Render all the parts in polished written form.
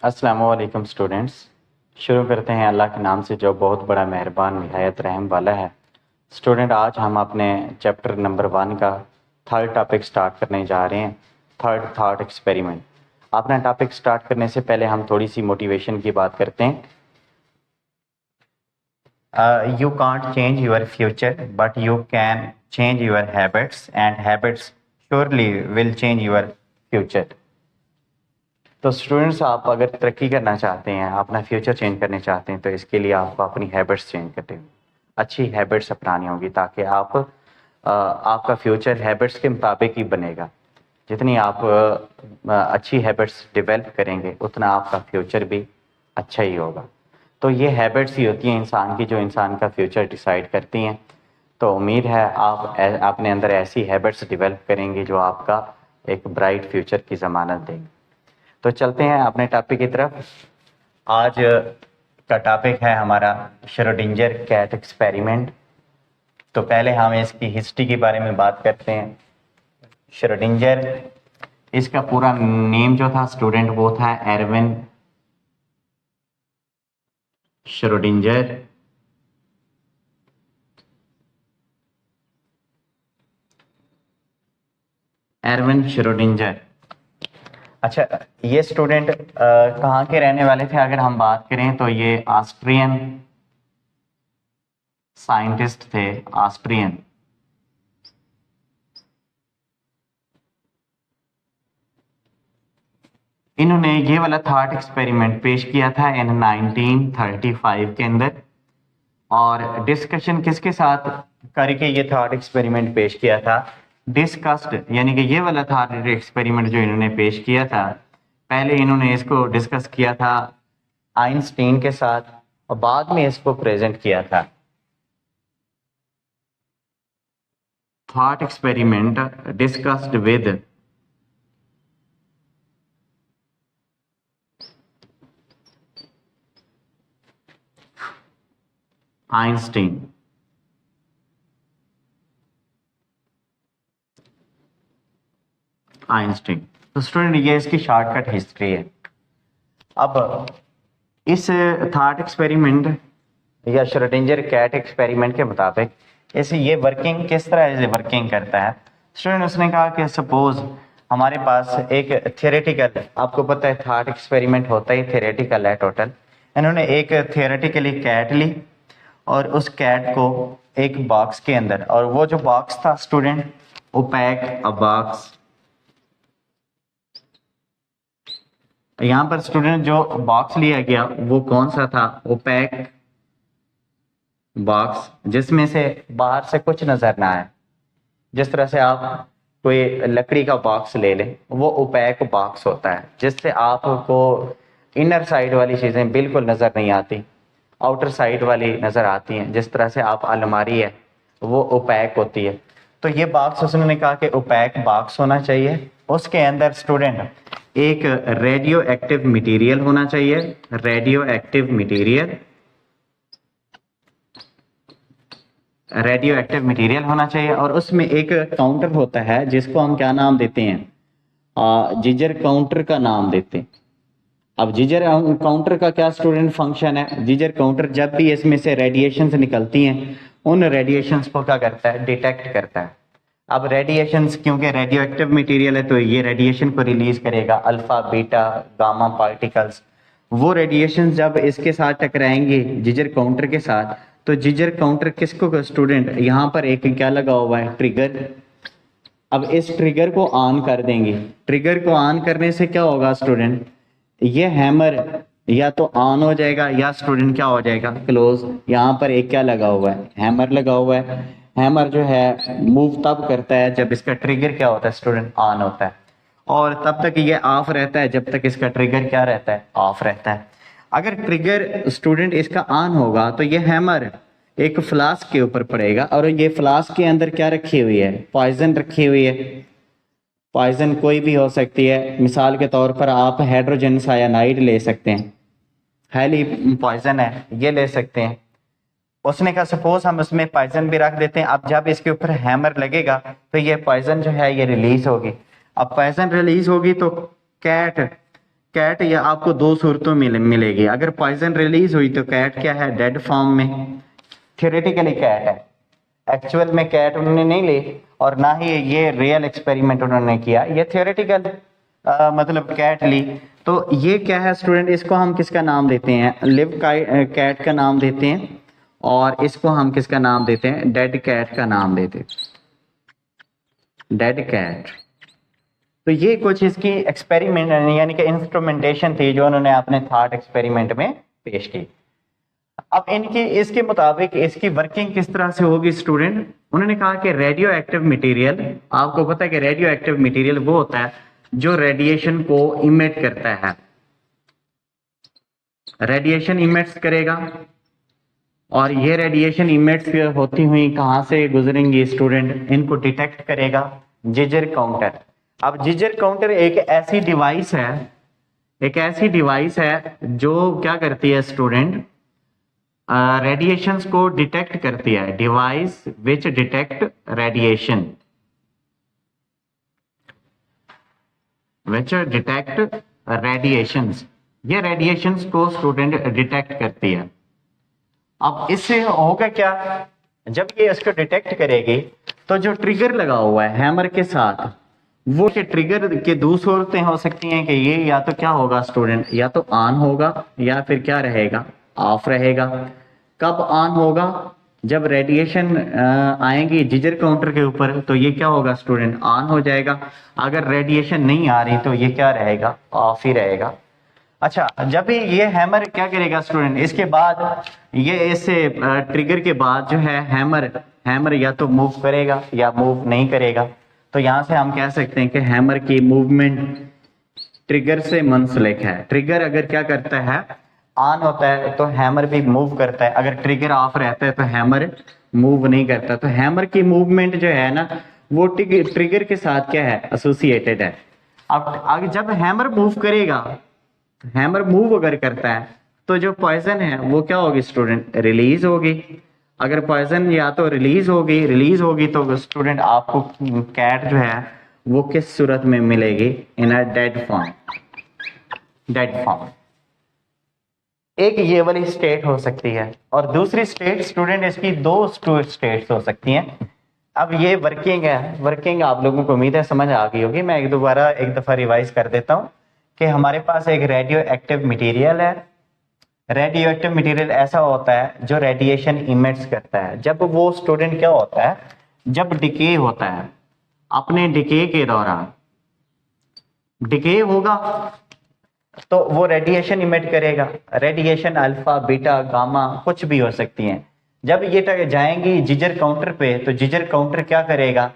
अस्सलाम वालेकुम स्टूडेंट्स। शुरू करते हैं अल्लाह के नाम से जो बहुत बड़ा मेहरबान निहायत रहम वाला है। स्टूडेंट, आज हम अपने चैप्टर नंबर 1 का थर्ड टॉपिक स्टार्ट करने जा रहे हैं, थर्ड थॉट एक्सपेरिमेंट। अपना टॉपिक स्टार्ट करने से पहले हम थोड़ी सी मोटिवेशन की बात करते हैं। You can't change your future but you can change your habits and habits surely will change your future. तो स्टूडेंट्स, आप अगर तरक्की करना चाहते हैं, अपना फ्यूचर चेंज करना चाहते हैं, तो इसके लिए आपको अपनी हैबिट्स चेंज करनी होगी, अच्छी हैबिट्स अपनानी होगी, ताकि आपका फ्यूचर हैबिट्स के मुताबिक ही बनेगा। जितनी आप अच्छी हैबिट्स डेवलप करेंगे उतना आपका फ्यूचर भी अच्छा ही होगा। तो ये हैबिट्स ही होती हैं इंसान की, जो इंसान का फ्यूचर डिसाइड करती हैं। तो उम्मीद है आप अपने अंदर ऐसी हैबिट्स डेवलप करेंगे जो आपका एक ब्राइट फ्यूचर की ज़मानत देंगे। तो चलते हैं अपने टॉपिक की तरफ। आज का टॉपिक है हमारा श्रोडिंगर कैट एक्सपेरिमेंट। तो पहले हम इसकी हिस्ट्री के बारे में बात करते हैं। श्रोडिंगर, इसका पूरा नेम जो था स्टूडेंट वो था एरविन श्रोडिंगर। Irwin Schrodinger. अच्छा, ये स्टूडेंट कहाँ के रहने वाले थे? अगर हम बात करें तो ये ऑस्ट्रियन साइंटिस्ट थे, ऑस्ट्रियन। इन्होंने ये वाला थॉट एक्सपेरिमेंट पेश किया था इन 1935 के अंदर। और डिस्कशन किसके साथ करके ये थॉट एक्सपेरिमेंट पेश किया था? डिस्कस्ड, यानी कि ये वाला थॉट एक्सपेरिमेंट जो इन्होंने पेश किया था, पहले इन्होंने इसको डिस्कस किया था आइंस्टीन के साथ और बाद में इसको प्रेजेंट किया था। Thought experiment discussed with Einstein. Einstein. तो स्टूडेंट, ये इसकी शॉर्टकट हिस्ट्री है। अब इस थॉट एक्सपेरिमेंट या श्रोडिंगर कैट एक्सपेरिमेंट के मुताबिक इसे ये वर्किंग किस तरह से वर्किंग करता है। स्टूडेंट, उसने कहा कि सपोज हमारे पास एक थियोरेटिकल, आपको पता है थॉट एक्सपेरिमेंट होता ही थियोरेटिकल है टोटल। इन्होंने एक थियोरेटिकली कैट ली और उस कैट को एक बॉक्स के अंदर, और वो जो बॉक्स था स्टूडेंट, ओपैक अ बॉक्स। यहां पर स्टूडेंट जो बॉक्स लिया गया वो कौन सा था? ओपैक बॉक्स, जिसमें से बाहर से कुछ नजर ना आए। जिस तरह से आप कोई लकड़ी का बॉक्स ले लें, वो ओपैक बॉक्स होता है, जिससे आपको इनर साइड वाली चीजें बिल्कुल नजर नहीं आती, आउटर साइड वाली नजर आती हैं। जिस तरह से आप अलमारी है वो ओपैक होती है। तो ये बॉक्स उसने कहा कि ओपैक बॉक्स होना चाहिए। उसके अंदर स्टूडेंट एक रेडियो एक्टिव मटेरियल होना चाहिए, radio active material, radio active material होना चाहिए। और उसमें एक काउंटर होता है जिसको हम क्या नाम देते हैं? जिजर काउंटर का नाम देते हैं। अब जिजर काउंटर का क्या स्टूडेंट फंक्शन है? जिजर काउंटर जब भी इसमें से रेडिएशंस निकलती हैं, उन रेडिएशंस को क्या करता है? डिटेक्ट करता है। अब रेडिएशंस, क्योंकि रेडियो एक्टिव मटेरियल है, तो ये रेडिएशन को रिलीज करेगा, अल्फा बीटा गामा पार्टिकल्स। वो रेडिएशन जब इसके साथ टकराएंगे जिजर काउंटर के साथ, तो जिजर काउंटर किसको स्टूडेंट, यहाँ पर एक क्या लगा हुआ है? ट्रिगर। अब इस ट्रिगर को ऑन कर देंगे। ट्रिगर को ऑन करने से क्या होगा स्टूडेंट? ये हैमर या तो ऑन हो जाएगा या स्टूडेंट क्या हो जाएगा? क्लोज। यहाँ पर एक क्या लगा हुआ है? हैमर लगा हुआ है। हैमर जो है मूव तब करता है जब इसका ट्रिगर क्या होता है स्टूडेंट? ऑन होता है। और तब तक ये ऑफ रहता है जब तक इसका ट्रिगर क्या रहता है? ऑफ रहता है। अगर ट्रिगर स्टूडेंट इसका ऑन होगा तो ये हैमर एक फ्लास्क के ऊपर पड़ेगा, और ये फ्लास्क के अंदर क्या रखी हुई है? पॉइजन रखी हुई है। पॉइजन कोई भी हो सकती है। मिसाल के तौर पर आप हाइड्रोजन सायानाइड ले सकते हैं, हाईली पॉइजन है, ये ले सकते हैं। उसने कहा सपोज हम उसमें पॉइजन भी रख देते हैं। अब जब इसके ऊपर हैमर लगेगा तो ये पॉइजन जो है ये रिलीज होगी। अब पॉइजन रिलीज होगी तो कैट कैट या आपको दो सूरतों में मिलेगी। अगर पॉइजन रिलीज हुई तो कैट क्या है, डेड फॉर्म में, थियोरेटिकली कैट है, एक्चुअल में कैट उन्होंने नहीं ली और ना ही ये रियल एक्सपेरिमेंट उन्होंने किया, ये थियोरेटिकल मतलब कैट ली। तो ये क्या है स्टूडेंट, इसको हम किसका नाम देते हैं, लिव कैट का नाम देते हैं, और इसको हम किसका नाम देते हैं, डेड कैट का नाम देते हैं, डेड कैट। तो ये कुछ इसकी एक्सपेरिमेंट यानी कि इंस्ट्रूमेंटेशन थी जो उन्होंने अपने थॉट एक्सपेरिमेंट में पेश की। अब इनकी इसके मुताबिक इसकी वर्किंग किस तरह से होगी स्टूडेंट, उन्होंने कहा कि रेडियो एक्टिव मटेरियल, आपको पता है कि रेडियो एक्टिव मटेरियल वो होता है जो रेडिएशन को इमिट करता है, रेडिएशन इमिट्स करेगा, और ये रेडिएशन इमिट्स होती हुई कहां से गुजरेंगी स्टूडेंट, इनको डिटेक्ट करेगा जिजर काउंटर। अब जिजर काउंटर एक ऐसी डिवाइस है, एक ऐसी डिवाइस है जो क्या करती है स्टूडेंट, रेडिएशंस को डिटेक्ट करती है, device which detect radiation, which detect radiations, ये रेडिएशंस को स्टूडेंट डिटेक्ट करती है। अब इससे होगा क्या, जब ये इसको डिटेक्ट करेगी तो जो ट्रिगर लगा हुआ है हैमर के साथ, वो के ट्रिगर के दो सूरतें हो सकती हैं कि ये या तो क्या होगा स्टूडेंट, या तो ऑन होगा या फिर क्या रहेगा, ऑफ रहेगा। कब ऑन होगा, जब रेडिएशन आएंगी जिजर काउंटर के ऊपर तो ये क्या होगा स्टूडेंट, ऑन हो जाएगा। अगर रेडिएशन नहीं आ रही तो ये क्या रहेगा, ऑफ ही रहेगा। अच्छा, जब भी ये हैमर क्या करेगा स्टूडेंट, इसके बाद ये इससे ट्रिगर के बाद जो है हैमर या तो मूव करेगा या मूव नहीं करेगा। तो यहां से हम कह सकते हैं कि हैमर की मूवमेंट ट्रिगर से मुंसलिक है। ट्रिगर अगर क्या करता है, ऑन होता है तो हैमर भी मूव करता है, अगर ट्रिगर ऑफ रहता है तो हैमर मूव नहीं करता। तो हैमर की मूवमेंट जो है ना वो ट्रिगर के साथ क्या है, एसोसिएटेड है। अब आगे जब हैमर मूव करेगा, हैमर मूव अगर करता है तो जो पॉइजन है वो क्या होगी स्टूडेंट, रिलीज होगी। अगर पॉइजन या तो रिलीज होगी तो स्टूडेंट आपको कैट जो है वो किस सूरत में मिलेगी, in a dead form, dead form. एक ये वाली स्टेट हो सकती है, और दूसरी स्टेट स्टूडेंट इसकी दो स्टेट्स हो सकती हैं। अब ये वर्किंग है, वर्किंग आप लोगों को उम्मीद है समझ आ गई होगी। मैं एक दफा रिवाइज कर देता हूँ कि हमारे पास एक रेडियो एक्टिव मटेरियल है। रेडियो एक्टिव मटेरियल ऐसा होता है जो रेडिएशन इमिट्स करता है। जब वो स्टूडेंट क्या होता है, जब डिके होता है, अपने डिके के दौरान डिके होगा तो वो रेडिएशन इमिट करेगा। रेडिएशन अल्फा बीटा गामा कुछ भी हो सकती हैं। जब ये जाएंगी जिजर काउंटर पे तो जिजर काउंटर क्या करेगा,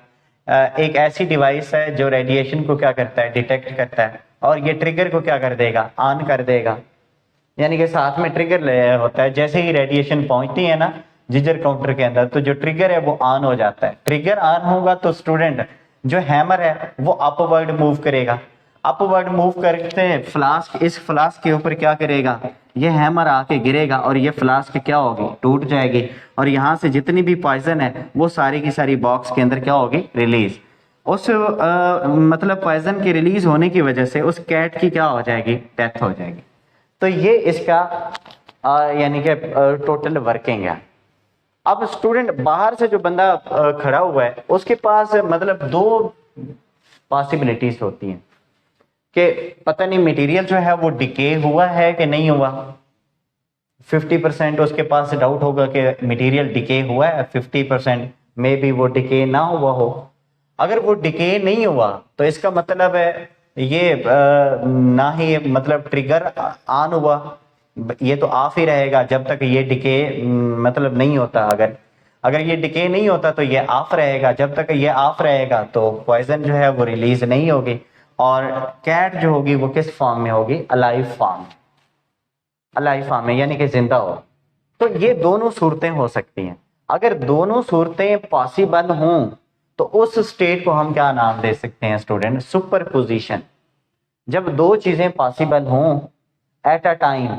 एक ऐसी डिवाइस है जो रेडिएशन को क्या करता है, डिटेक्ट करता है, और ये ट्रिगर को क्या कर देगा, ऑन कर देगा। यानी कि साथ में ट्रिगर होता है। जैसे ही रेडिएशन पहुंचती है ना जिजर काउंटर के अंदर तो जो ट्रिगर है वो ऑन हो जाता है। ट्रिगर ऑन होगा तो स्टूडेंट जो हैमर है वो अपवर्ड मूव करेगा। अपवर्ड मूव करते फ्लास्क, इस फ्लास्क के ऊपर क्या करेगा, ये हैमर आके गिरेगा और ये फ्लास्क क्या होगी, टूट जाएगी, और यहाँ से जितनी भी पॉइजन है वो सारी की सारी बॉक्स के अंदर क्या होगी, रिलीज। उस मतलब पॉइजन के रिलीज होने की वजह से उस कैट की क्या हो जाएगी, डेथ हो जाएगी। तो ये इसका यानी कि टोटल वर्किंग है। अब स्टूडेंट बाहर से जो बंदा खड़ा हुआ है उसके पास मतलब दो पॉसिबिलिटीज होती हैं कि पता नहीं मटेरियल जो है वो डिके हुआ है कि नहीं हुआ। 50% उसके पास डाउट होगा कि मटेरियल डिके हुआ है, 50% मे बी वो डिके ना हुआ हो। अगर वो डिके नहीं हुआ तो इसका मतलब है ये ना ही मतलब ट्रिगर ऑन हुआ, ये तो ऑफ ही रहेगा जब तक ये डिके मतलब नहीं होता। अगर ये डिके नहीं होता तो ये ऑफ रहेगा, जब तक ये ऑफ रहेगा तो पॉइजन जो है वो रिलीज नहीं होगी, और कैट जो होगी वो किस फॉर्म में होगी, अलाइव फॉर्म, अलाइव फॉर्म में यानी कि जिंदा हो। तो ये दोनों सूरतें हो सकती हैं। अगर दोनों सूरतें पॉसिबल हों तो उस स्टेट को हम क्या नाम दे सकते हैं स्टूडेंट, सुपरपोजिशन। जब दो चीजें पॉसिबल हों एट अ टाइम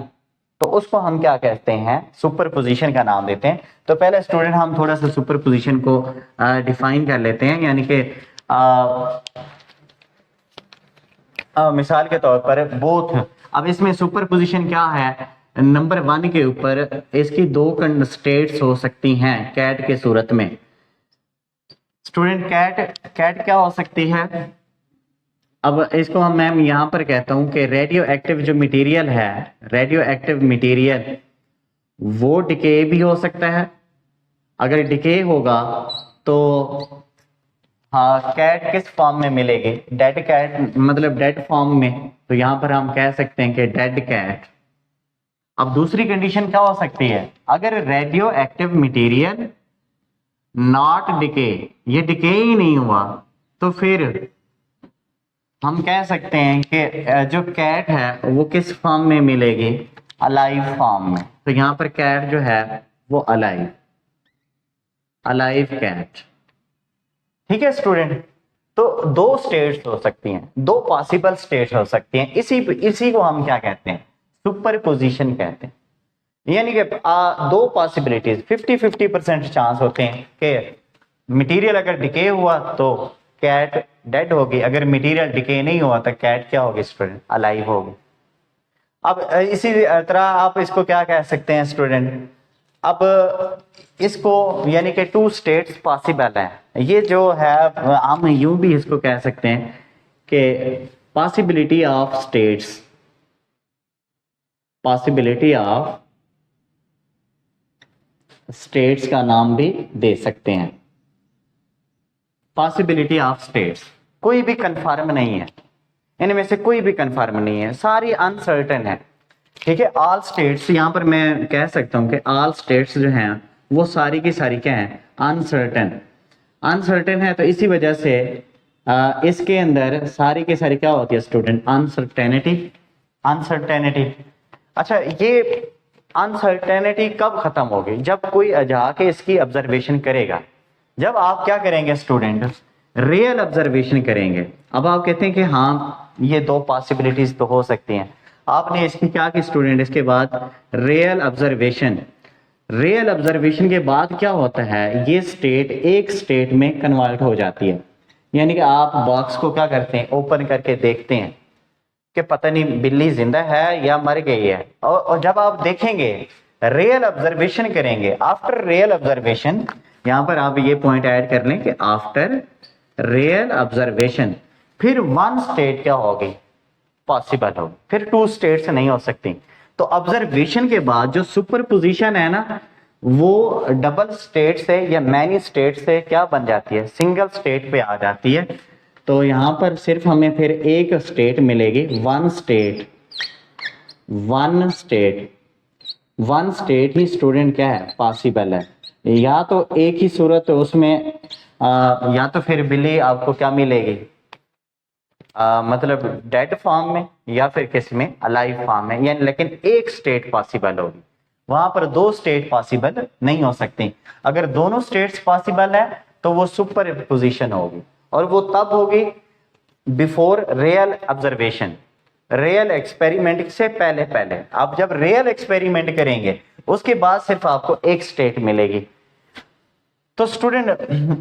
तो उसको हम क्या कहते हैं, सुपरपोजिशन का नाम देते हैं। तो पहले स्टूडेंट हम थोड़ा सा सुपरपोजिशन को डिफाइन कर लेते हैं। यानी कि मिसाल के तौर पर बोथ, अब इसमें सुपर पोजिशन क्या है, नंबर 1 के ऊपर इसकी 2 स्टेट्स हो सकती हैं कैट के सूरत में। स्टूडेंट कैट क्या हो सकती है, अब इसको हम मैम यहां पर कहता हूं कि रेडियो एक्टिव जो मटेरियल है, रेडियो एक्टिव मटेरियल वो डिके भी हो सकता है। अगर डिके होगा तो हाँ कैट किस फॉर्म में मिलेगी, डेड कैट, मतलब डेड फॉर्म में, तो यहां पर हम कह सकते हैं कि डेड कैट। अब दूसरी कंडीशन क्या हो सकती है, अगर radio active material not decay, ये डिके ही नहीं हुआ, तो फिर हम कह सकते हैं कि जो कैट है वो किस फॉर्म में मिलेगी, अलाइव फॉर्म में। तो यहां पर कैट जो है वो अलाइव कैट। ठीक है स्टूडेंट, तो 2 स्टेट्स हो सकती हैं, 2 पॉसिबल स्टेट्स हो सकती हैं, इसी को हम क्या कहते हैं, सुपर पोजिशन कहते हैं। यानी कि 2 पॉसिबिलिटीज, 50-50% चांस होते हैं कि मटेरियल अगर डिके हुआ तो कैट डेड होगी, अगर मटेरियल डिके नहीं हुआ तो कैट क्या होगी स्टूडेंट, अलाइव होगी। अब इसी तरह आप इसको क्या कह सकते हैं स्टूडेंट, अब इसको यानी कि 2 स्टेट्स पॉसिबल है, ये जो है हम यूं भी इसको कह सकते हैं कि possibility of states, possibility of states का नाम भी दे सकते हैं। पॉसिबिलिटी ऑफ स्टेट्स, कोई भी कंफर्म नहीं है, इनमें से कोई भी कंफर्म नहीं है, सारी अनसर्टेन है। ठीक है, ऑल स्टेट्स, यहां पर मैं कह सकता हूं कि ऑल स्टेट्स जो हैं वो सारी की सारी क्या है, अनसर्टेन है। तो इसी वजह से इसके अंदर सारी की सारी क्या होती है स्टूडेंट, अनसर्टेनिटी। अच्छा, ये अनसर्टेनिटी कब खत्म होगी, जब कोई जाके इसकी ऑब्जर्वेशन करेगा। जब आप क्या करेंगे स्टूडेंट, रियल ऑब्जर्वेशन करेंगे। अब आप कहते हैं कि हाँ ये 2 पॉसिबिलिटीज तो हो सकती हैं, आपने इसकी क्या की स्टूडेंट, इसके बाद रियल ऑब्जर्वेशन के बाद क्या होता है, ये स्टेट एक स्टेट में कन्वर्ट हो जाती है। यानी कि आप बॉक्स को क्या करते हैं, ओपन करके देखते हैं कि पता नहीं बिल्ली जिंदा है या मर गई है, और जब आप देखेंगे, रियल ऑब्जर्वेशन करेंगे, आफ्टर रियल ऑब्जर्वेशन, यहां पर आप ये पॉइंट ऐड कर लें कि आफ्टर रियल ऑब्जर्वेशन फिर 1 स्टेट क्या होगी, पॉसिबल होगी, फिर 2 स्टेट्स नहीं हो सकती। तो ऑब्जर्वेशन के बाद जो सुपर पोजिशन है ना, वो डबल स्टेट से या मैनी स्टेट से क्या बन जाती है, सिंगल स्टेट पे आ जाती है। तो यहां पर सिर्फ हमें फिर एक स्टेट मिलेगी, 1 स्टेट ही स्टूडेंट क्या है, पॉसिबल है। या तो एक ही सूरत उसमें या तो फिर बिल्ली आपको क्या मिलेगी, मतलब डेड फॉर्म में, या फिर किसी में अलाइव फॉर्म में, यानी लेकिन एक स्टेट पॉसिबल होगी, वहां पर 2 स्टेट पॉसिबल नहीं हो सकती। अगर दोनों स्टेट्स पॉसिबल है तो वो सुपर पोजिशन होगी, और वो तब होगी before real observation, real experiment से पहले। आप जब रियल एक्सपेरिमेंट करेंगे उसके बाद सिर्फ आपको एक स्टेट मिलेगी। तो स्टूडेंट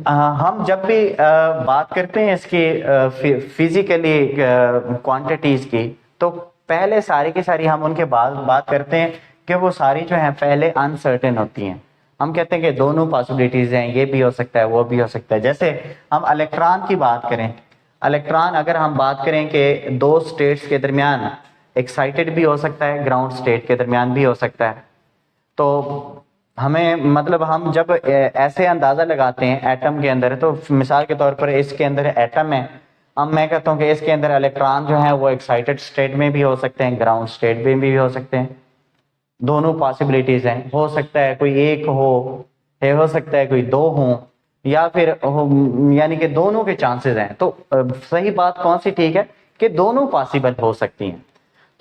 हम जब भी बात करते हैं इसकी फिजिकली क्वांटिटीज की, तो पहले सारी की सारी हम उनके बाद बात करते हैं कि वो सारी जो है पहले अनसर्टेन होती हैं। हम कहते हैं कि दोनों पॉसिबिलिटीज हैं, ये भी हो सकता है वो भी हो सकता है। जैसे हम इलेक्ट्रॉन की बात करें, इलेक्ट्रॉन अगर हम बात करें कि 2 स्टेट्स के दरमियान एक्साइटेड भी हो सकता है, ग्राउंड स्टेट के दरमियान भी हो सकता है। तो हमें मतलब हम जब ऐसे अंदाजा लगाते हैं एटम के अंदर, तो मिसाल के तौर पर इसके अंदर एटम है, अब मैं कहता हूँ कि इसके अंदर इलेक्ट्रॉन जो है वो एक्साइटेड स्टेट में भी हो सकते हैं, ग्राउंड स्टेट में भी हो सकते हैं। दोनों पॉसिबिलिटीज हैं, हो सकता है कोई एक हो सकता है कोई 2 हो, या फिर यानी कि दोनों के चांसेस हैं। तो सही बात कौन सी ठीक है कि दोनों पॉसिबल हो सकती हैं।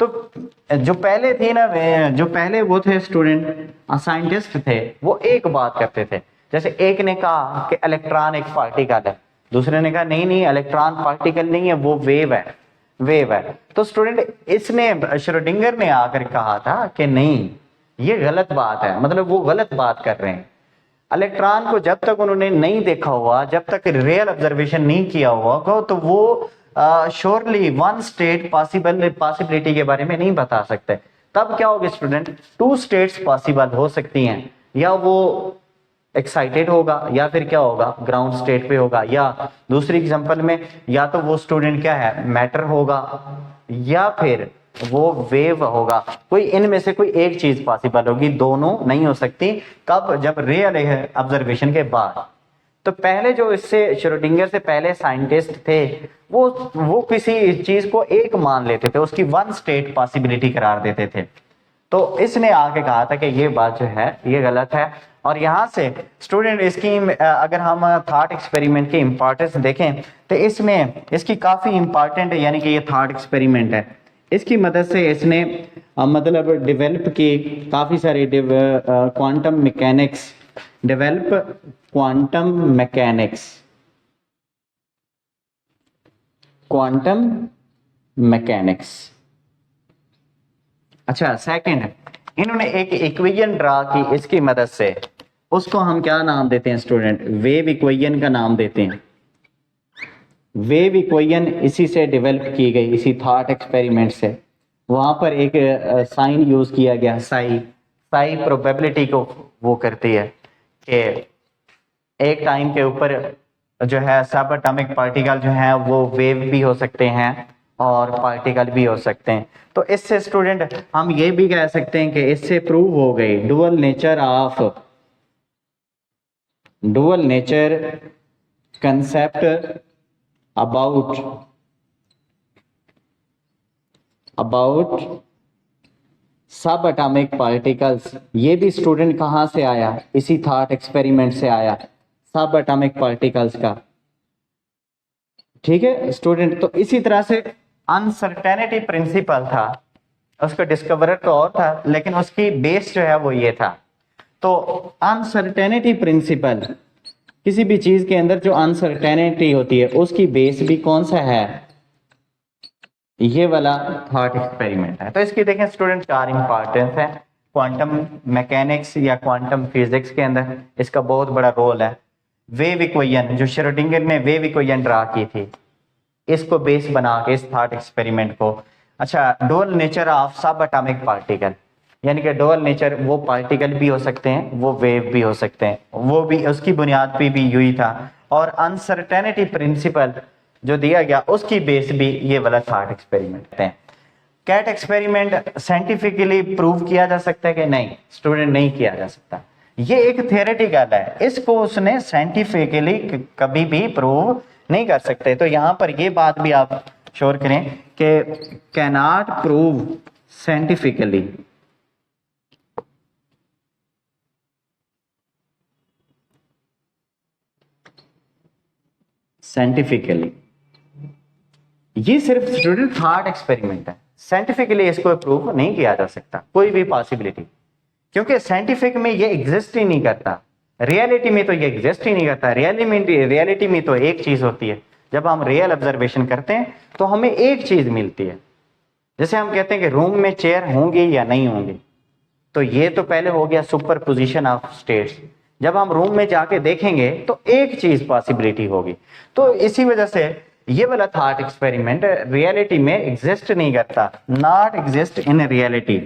तो जो पहले थी ना, जो पहले वो थे स्टूडेंट साइंटिस्ट थे, वो एक बात करते थे। जैसे एक ने कहा कि इलेक्ट्रॉन एक पार्टिकल है, दूसरे ने कहा नहीं इलेक्ट्रॉन पार्टिकल नहीं है, वो वेव है। तो स्टूडेंट इसने श्रोडिंगर ने आकर कहा था कि नहीं ये गलत बात है, मतलब वो गलत बात कर रहे हैं। इलेक्ट्रॉन को जब तक उन्होंने नहीं देखा हुआ, जब तक रियल ऑब्जर्वेशन नहीं किया हुआ, तो वो श्योरली वन स्टेट पॉसिबिलिटी के बारे में नहीं बता सकते। तब क्या होगा स्टूडेंट, टू स्टेट्स पॉसिबल हो सकती हैं, या वो एक्साइटेड होगा या फिर क्या होगा ग्राउंड स्टेट पे होगा, या दूसरी एग्जांपल में या तो वो स्टूडेंट क्या है मैटर होगा या फिर वो वेव होगा। कोई इनमें से कोई एक चीज पॉसिबल होगी, दोनों नहीं हो सकती। कब, जब रियल ऑब्जर्वेशन के बाद। तो पहले जो इससे श्रोडिंगर से पहले साइंटिस्ट थे वो किसी चीज को एक मान लेते थे, उसकी वन स्टेट पॉसिबिलिटी करार देते थे। तो इसने आके कहा था कि ये बात जो है ये गलत है। और यहाँ से स्टूडेंट इसकी अगर हम थॉट एक्सपेरिमेंट की इंपॉर्टेंस देखें तो इसमें इसकी काफी इंपॉर्टेंट यानी कि ये थॉट एक्सपेरिमेंट है, इसकी मदद से इसने मतलब डेवलप की काफी सारी quantum mechanics, develop quantum mechanics. अच्छा, सेकंड इन्होंने एक इक्वेशन ड्रा की, इसकी मदद से उसको हम क्या नाम देते हैं स्टूडेंट, वेव इक्वेशन का नाम देते हैं। वेव इक्वेशन इसी से डेवलप की गई, इसी थॉट एक्सपेरिमेंट से। वहां पर एक साइन यूज किया गया, साई प्रोबेबिलिटी को वो करती है कि एक टाइम के ऊपर जो है सब एटॉमिक पार्टिकल जो है वो वेव भी हो सकते हैं और पार्टिकल भी हो सकते हैं। तो इससे स्टूडेंट हम ये भी कह सकते हैं कि इससे प्रूव हो गई डुअल नेचर कंसेप्ट अबाउट सब एटॉमिक पार्टिकल्स। ये भी स्टूडेंट कहां से आया, इसी थॉट एक्सपेरिमेंट से आया, सब एटॉमिक पार्टिकल्स का। ठीक है स्टूडेंट, तो इसी तरह से अनसर्टेनिटी प्रिंसिपल था, उसका डिस्कवरर तो और था लेकिन उसकी बेस जो है वो ये था। तो अनसर्टेनिटी प्रिंसिपल, किसी भी चीज के अंदर जो अनसर्टेनिटी होती है उसकी बेस भी कौन सा है, ये वाला थॉट एक्सपेरिमेंट है। तो इसकी देखें स्टूडेंट चार इंपॉर्टेंस है क्वांटम मैकेनिक्स या क्वांटम फिजिक्स के अंदर, इसका बहुत बड़ा रोल है। वेव इक्वेशन, जो श्रोडिंगर ने वेव इक्वेशन ड्रा की थी, इसको बेस बना के इस थॉट एक्सपेरिमेंट को। अच्छा, डुअल नेचर ऑफ सब एटॉमिक पार्टिकल, यानी कि डुअल नेचर, वो पार्टिकल भी हो सकते हैं, वो वेव भी हो सकते हैं, वो भी उसकी बुनियाद पे भी यही था। और अनसर्टेनिटी प्रिंसिपल जो दिया गया उसकी बेस भी ये वाला थॉट एक्सपेरिमेंट है। कैट एक्सपेरिमेंट साइंटिफिकली प्रूव किया जा सकता है कि नहीं स्टूडेंट, नहीं किया जा सकता। ये एक थ्योरेटिकल है, इसको उसने साइंटिफिकली कभी भी प्रूव नहीं कर सकते। तो यहां पर ये बात भी आप श्योर करें कि कैनॉट प्रूव साइंटिफिकली। ये सिर्फ स्टूडेंट थॉट एक्सपेरिमेंट है, साइंटिफिकली इसको प्रूव नहीं किया जा सकता कोई भी पॉसिबिलिटी, क्योंकि साइंटिफिक में ये एग्जिस्ट ही नहीं करता, रियलिटी में तो ये एग्जिस्ट ही नहीं करता। रियलिटी में तो एक चीज होती है, जब हम रियल ऑब्जर्वेशन करते हैं तो हमें एक चीज मिलती है। जैसे हम कहते हैं कि रूम में चेयर होंगी या नहीं होंगी, तो ये तो पहले हो गया सुपर पोजिशन ऑफ स्टेट्स। जब हम रूम में जाके देखेंगे तो एक चीज पॉसिबिलिटी होगी। तो इसी वजह से ये वाला थॉट एक्सपेरिमेंट रियलिटी में एग्जिस्ट नहीं करता, not exist in reality.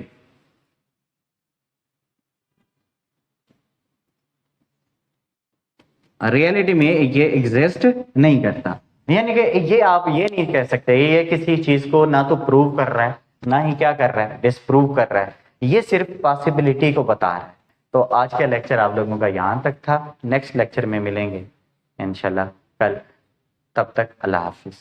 Reality में ये एग्जिस्ट नहीं करता, यानी कि ये आप ये नहीं कह सकते ये किसी चीज को ना तो प्रूव कर रहा है ना ही क्या कर रहा है डिसप्रूव कर रहा है, ये सिर्फ पॉसिबिलिटी को बता रहा है। तो आज का लेक्चर आप लोगों का यहाँ तक था, नेक्स्ट लेक्चर में मिलेंगे इंशाल्लाह कल, तब तक अल्लाह हाफिज।